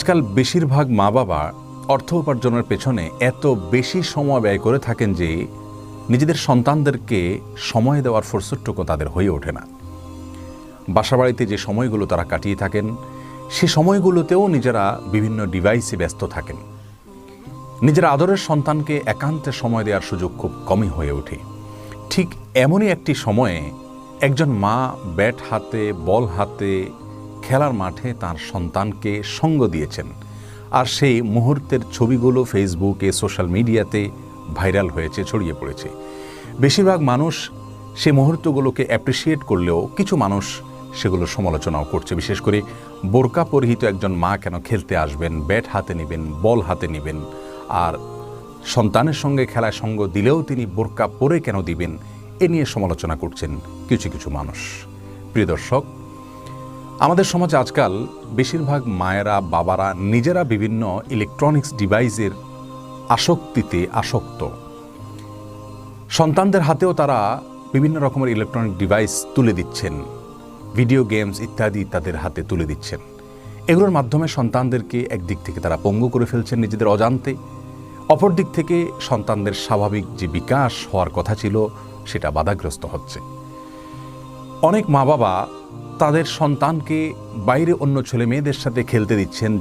আজকাল বেশিরভাগ মা বাবা অর্থ উপার্জনের পেছনে এত বেশি সময় ব্যয় করে থাকেন যে নিজেদের সন্তানদেরকে সময় দেওয়ার ফুরসতটুকু তাদের হয়ে ওঠে না। বাসাবাড়িতে যে সময়গুলো তারা কাটিয়ে থাকেন সে সময়গুলোতেও নিজেরা বিভিন্ন ডিভাইসে ব্যস্ত থাকেন। নিজের আদরের সন্তানকে একান্তে সময় দেওয়ার সুযোগ খুব কমই হয়ে ওঠে। ঠিক এমনই একটি সময়ে একজন মা ব্যাট হাতে বল হাতে খেলার মাঠে তার সন্তানকে সঙ্গ দিয়েছেন, আর সেই মুহূর্তের ছবিগুলো ফেসবুকে সোশ্যাল মিডিয়াতে ভাইরাল হয়েছে, ছড়িয়ে পড়েছে। বেশিরভাগ মানুষ সে মুহূর্তগুলোকে অ্যাপ্রিসিয়েট করলেও কিছু মানুষ সেগুলো সমালোচনাও করছে। বিশেষ করে বোরকা পরিহিত একজন মা কেন খেলতে আসবেন, ব্যাট হাতে নেবেন, বল হাতে নেবেন, আর সন্তানের সঙ্গে খেলায় সঙ্গ দিলেও তিনি বোরকা পরে কেন দিবেন, এ নিয়ে সমালোচনা করছেন কিছু কিছু মানুষ। প্রিয় দর্শক, আমাদের সমাজে আজকাল বেশিরভাগ মায়েরা বাবারা নিজেরা বিভিন্ন ইলেকট্রনিক্স ডিভাইসের আসক্তিতে আসক্ত। সন্তানদের হাতেও তারা বিভিন্ন রকমের ইলেকট্রনিক ডিভাইস তুলে দিচ্ছেন, ভিডিও গেমস ইত্যাদি তাদের হাতে তুলে দিচ্ছেন। এগুলোর মাধ্যমে সন্তানদেরকে একদিক থেকে তারা পঙ্গু করে ফেলছেন নিজেদের অজান্তে, অপর দিক থেকে সন্তানদের স্বাভাবিক যে বিকাশ হওয়ার কথা ছিল সেটা বাধাগ্রস্ত হচ্ছে। অনেক মা বাবা তাদের সন্তানকে বাইরে অন্য ছেলে মেয়েদের সাথে খেলতে দিচ্ছেন,